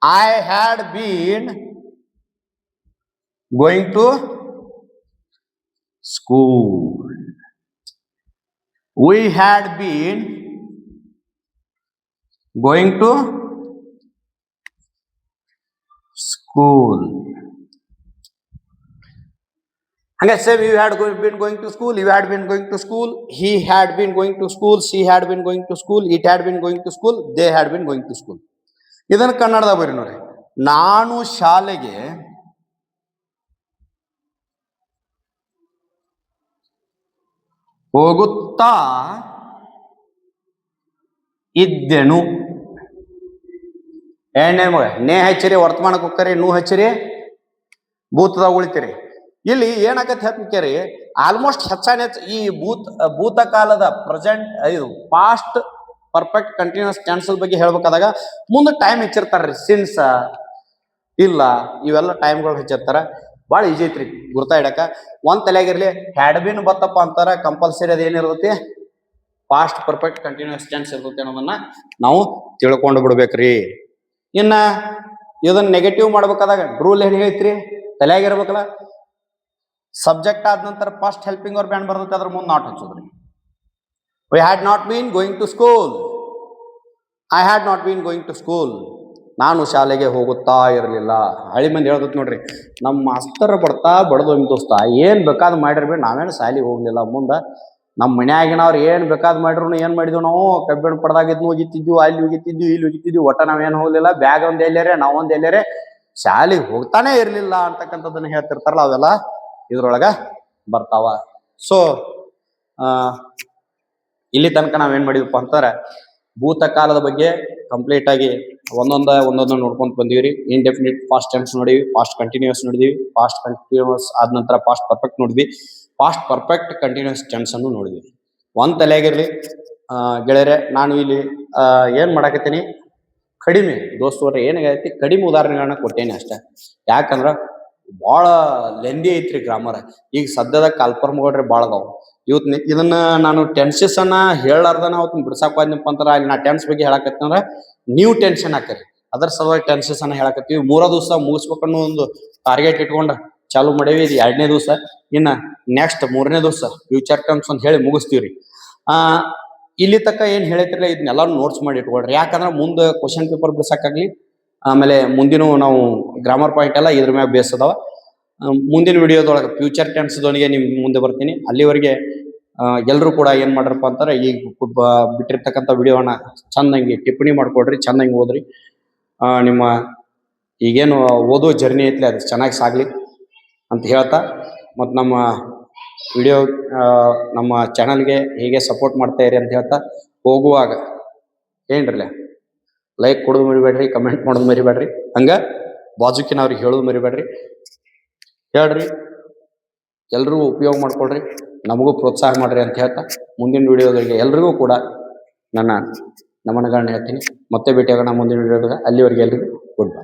I had been going to school, we had been going to school. Hanga same, you had been going to school, you had been going to school, he had been going to school, she had been going to school, it had been going to school, they had been going to school. ಇದನ್ನ ಕನ್ನಡದಾಗ ಬರೀ ನೋಡಿ. ನಾನು ಶಾಲೆಗೆ ಹೋಗುತ್ತಾ ಇದ್ದೆನು. ಎಣ್ಣೆ ಮಗ ನೇ ಹಚ್ಚಿರಿ, ವರ್ತಮಾನಕ್ಕೆ ಹೋಗ್ತಾರಿ, ನೂ ಹಚ್ಚಿರಿ, ಭೂತದಾಗ ಉಳಿತೀರಿ. ಇಲ್ಲಿ ಏನಾಗತ್ತೆ ಹೇಳ್ತೀರಿ, ಆಲ್ಮೋಸ್ಟ್ ಹೆಚ್ಚಾನೆ ಈ ಭೂತಕಾಲದ ಪ್ರೆಸೆಂಟ್ ಇದು ಪಾಸ್ಟ್ ಪರ್ಫೆಕ್ಟ್ ಕಂಟಿನ್ಯೂಸ್ ಟೆನ್ಸ್ ಬಗ್ಗೆ ಹೇಳ್ಬೇಕಾದಾಗ ಮುಂದೆ ಟೈಮ್ ಹೆಚ್ಚಿರ್ತಾರ್ರಿ. ಸಿನ್ಸ್ ಇಲ್ಲ ಇವೆಲ್ಲ ಟೈಮ್ಗಳು ಹೆಚ್ಚಿರ್ತಾರ. ಭಾಳ ಈಜಿ ಐತ್ರಿ ಗುರ್ತಾ ಇಡಕ. ಒಂದ್ ತಲೆಯಾಗಿರ್ಲಿ, ಹ್ಯಾಡ್ ಬಿನ್ ಬತ್ತಪ್ಪ ಅಂತಾರ ಕಂಪಲ್ಸರಿ ಅದ ಏನಿರ್ತೈತಿ, ಪಾಸ್ಟ್ ಪರ್ಫೆಕ್ಟ್ ಕಂಟಿನ್ಯೂಸ್ ಟೆನ್ಸ್ ಇರ್ತೈತಿ ಅನ್ನೋದನ್ನ ನಾವು ತಿಳ್ಕೊಂಡು ಬಿಡ್ಬೇಕ್ರಿ. ಇನ್ನ ಇದನ್ನ ನೆಗೆಟಿವ್ ಮಾಡ್ಬೇಕಾದಾಗ ರೂಲ್ ಏನ್ ಐತ್ರಿ, ತಲೆಯಾಗಿರ್ಬೇಕಲ್ಲ. ಸಬ್ಜೆಕ್ಟ್ ಆದ ನಂತರ ಫಸ್ಟ್ ಹೆಲ್ಪಿಂಗ್ ಅವ್ರ ಬ್ಯಾಂಡ್ ಬರ್ತೈತಿ, ಅದ್ರ ಮುಂದೆ ನಾಟ್ ಹಚ್ಚೋದ್ರಿ. We had not been going to school, I had not been going to school, ನಾನು ಶಾಲೆಗೆ ಹೋಗುತ್ತಾ ಇರಲಿಲ್ಲ. ಹಳಿ ಮಂದಿ ಹೇಳ್ದತ್ ನೋಡ್ರಿ, ನಮ್ಮ ಮಾಸ್ತರ ಬಡದು ದೋಸ್ತ ಏನ್ ಬೇಕಾದ್ ಮಾಡಿರ್ಬೇಡಿ, ನಾವೇನು ಶಾಲೆಗೆ ಹೋಗ್ಲಿಲ್ಲ. ಮುಂದೆ ನಮ್ಮ ಮನ್ಯಾಗಿನವ್ರು ಏನ್ ಬೇಕಾದ್ ಮಾಡಿದ್ರು ಏನ್ ಮಾಡಿದ್ವು ನಾವು, ಕಬ್ಬಿಣ ಪಡ್ದಾಗಿದ್ನು ಹೋಗಿತ್ತಿದ್ವಿ, ಅಲ್ಲಿ ಹೋಗಿತ್ತಿದ್ವಿ, ಇಲ್ಲಿ ಹೋಗಿತ್ತಿದ್ವಿ, ಒಟ್ಟ ನಾವೇನು ಹೋಗ್ಲಿಲ್ಲ. ಬ್ಯಾಗ್ ಒಂದ್ ಎಲ್ಲೇರೆ, ನಾವೊಂದ್ ಎಲ್ಲೇರೆ, ಶಾಲೆಗೆ ಹೋಗ್ತಾನೆ ಇರ್ಲಿಲ್ಲ ಅಂತಕ್ಕಂಥದ್ದನ್ನ ಹೇಳ್ತಿರ್ತಾರಲ್ಲ, ಅವೆಲ್ಲ ಇದ್ರೊಳಗ ಬರ್ತಾವ. ಸೊ ಇಲ್ಲಿ ತನಕ ನಾವೇನ್ ಮಾಡಿದ್ವಪ್ಪ ಅಂತಾರೆ, ಭೂತಕಾಲದ ಬಗ್ಗೆ ಕಂಪ್ಲೀಟ್ ಆಗಿ ಒಂದೊಂದು ನೋಡ್ಕೊಂತ ಬಂದಿವ್ರಿ. ಇನ್ಡೆಫಿನಿಟ್ ಪಾಸ್ಟ್ ಟೆನ್ಸ್ ನೋಡಿವಿ, ಪಾಸ್ಟ್ ಕಂಟಿನ್ಯೂಸ್ ನೋಡಿದ್ವಿ, ಪಾಸ್ಟ್ ಕಂಟಿನ್ಯೂಸ್ ಆದ ನಂತರ ಪಾಸ್ಟ್ ಪರ್ಫೆಕ್ಟ್ ನೋಡಿದ್ವಿ, ಪಾಸ್ಟ್ ಪರ್ಫೆಕ್ಟ್ ಕಂಟಿನ್ಯೂಸ್ ಟೆನ್ಸ್ ಅನ್ನು ನೋಡಿದ್ವಿ. ಒಂದ್ ತಲೆಯಾಗಿರ್ಲಿ. ಗೆಳೆಯರೆ, ನಾನು ಇಲ್ಲಿ ಏನ್ ಮಾಡಾಕತ್ತೀನಿ, ಕಡಿಮೆ ದೋಸ್ತವ್ರೆ ಏನಾಗೈತಿ ಕಡಿಮೆ ಉದಾಹರಣೆಗಳನ್ನ ಕೊಟ್ಟೇನಿ ಅಷ್ಟೇ. ಯಾಕಂದ್ರ ಭಾಳ ಲೆಂದಿ ಐತ್ರಿ ಗ್ರಾಮರ್. ಈಗ ಸದ್ಯದಾಗ ಕಾಲ್ಪರ್ಮಗಳ್ರಿ ಭಾಳ ಅದಾವ. ಇದನ್ನ ನಾನು ಟೆನ್ಸಸ್ ಅನ್ನ ಹೇಳಾರ್ದನ ಅವತ್ತು ಬಿಡ್ಸಾಕ್ ಹೋದ್ನಪ್ಪ ಅಂತಾರ, ಅಲ್ಲಿ ನಾ ಟೆನ್ಸ್ ಬಗ್ಗೆ ಹೇಳಕತ್ತಂದ್ರ ನೀವು ಟೆನ್ಷನ್ ಹಾಕರಿ. ಅದರ ಸಲುವಾಗಿ ಟೆನ್ಸಸ್ ಅನ್ನ ಹೇಳಕತ್ತೀವಿ. 3 ದಿವಸ ಮುಗಿಸ್ಬೇಕನ್ನೋ ಒಂದು ಟಾರ್ಗೆಟ್ ಇಟ್ಕೊಂಡ ಚಾಲು ಮಾಡೇವಿ. ಇದು 2ನೇ ದಿವಸ. ಇನ್ನ ನೆಕ್ಸ್ಟ್ 3ನೇ ದಿವಸ ಫ್ಯೂಚರ್ ಟರ್ಮ್ಸ್ ಅಂತ ಹೇಳಿ ಮುಗಿಸ್ತೀವ್ರಿ. ಇಲ್ಲಿ ತಕ್ಕ ಏನ್ ಹೇಳೈತಿರಲ್ಲ ಇದನ್ನೆಲ್ಲ ನೋಟ್ಸ್ ಮಾಡಿ ಇಟ್ಕೊಳ್ರಿ. ಯಾಕಂದ್ರ ಮುಂದೆ ಕ್ವಶನ್ ಪೇಪರ್ ಬಿಡ್ಸಕ್ಕಾಗ್ಲಿ, ಆಮೇಲೆ ಮುಂದಿನ ನಾವು ಗ್ರಾಮರ್ ಪಾಯಿಂಟ್ ಎಲ್ಲ ಇದ್ರ ಮ್ಯಾಗ ಬೇಸ್ ಅದಾವ. ಮುಂದಿನ ವಿಡಿಯೋದೊಳಗೆ ಫ್ಯೂಚರ್ ಟೆನ್ಸ್ ದೊನಿಗೆ ನಿಮ್ ಮುಂದೆ ಬರ್ತೀನಿ. ಅಲ್ಲಿವರೆಗೆ ಎಲ್ರು ಕೂಡ ಏನ್ ಮಾಡ್ರಪ್ಪ ಅಂತಾರೆ, ಈಗ ಬಿಟ್ಟಿರ್ತಕ್ಕಂಥ ವಿಡಿಯೋನ ಚಂದಂಗಿ ಟಿಪ್ಪಣಿ ಮಾಡ್ಕೊಡ್ರಿ, ಚಂದಂಗಿ ಓದ್ರಿ. ನಿಮ್ಮ ಈಗೇನು ಓದೋ ಜರ್ನಿ ಐತ್ಲಿ ಅದು ಚೆನ್ನಾಗಿ ಸಾಗ್ಲಿ ಅಂತ ಹೇಳ್ತಾ, ಮತ್ತು ನಮ್ಮ ವಿಡಿಯೋ ನಮ್ಮ ಚಾನಲ್ಗೆ ಹೀಗೆ ಸಪೋರ್ಟ್ ಮಾಡ್ತಾ ಇರಿ ಅಂತ ಹೇಳ್ತಾ, ಹೋಗುವಾಗ ಏನ್ರಲ್ಲ ಲೈಕ್ ಕೊಡೋದು ಮರಿಬೇಡ್ರಿ, ಕಮೆಂಟ್ ಮಾಡೋದು ಮರಿಬೇಡ್ರಿ, ಹಂಗ ಬಾಜುಕಿನವ್ರಿಗೆ ಹೇಳೋದು ಮರಿಬೇಡ್ರಿ. ಹೇಳ್ರಿ, ಎಲ್ರಿಗೂ ಉಪಯೋಗ ಮಾಡ್ಕೊಳ್ರಿ, ನಮಗೂ ಪ್ರೋತ್ಸಾಹ ಮಾಡ್ರಿ ಅಂತ ಹೇಳ್ತಾ, ಮುಂದಿನ ವಿಡಿಯೋಗಳಿಗೆ ಎಲ್ರಿಗೂ ಕೂಡ ನನ್ನ ನಮನಗಳನ್ನ ಹೇಳ್ತೀನಿ. ಮತ್ತೆ ಭೇಟಿಯಾಗೋಣ ಮುಂದಿನ ವಿಡಿಯೋದಾಗ. ಅಲ್ಲಿವರೆಗೆ ಎಲ್ರಿಗೂ ಗುಡ್ ಬೈ.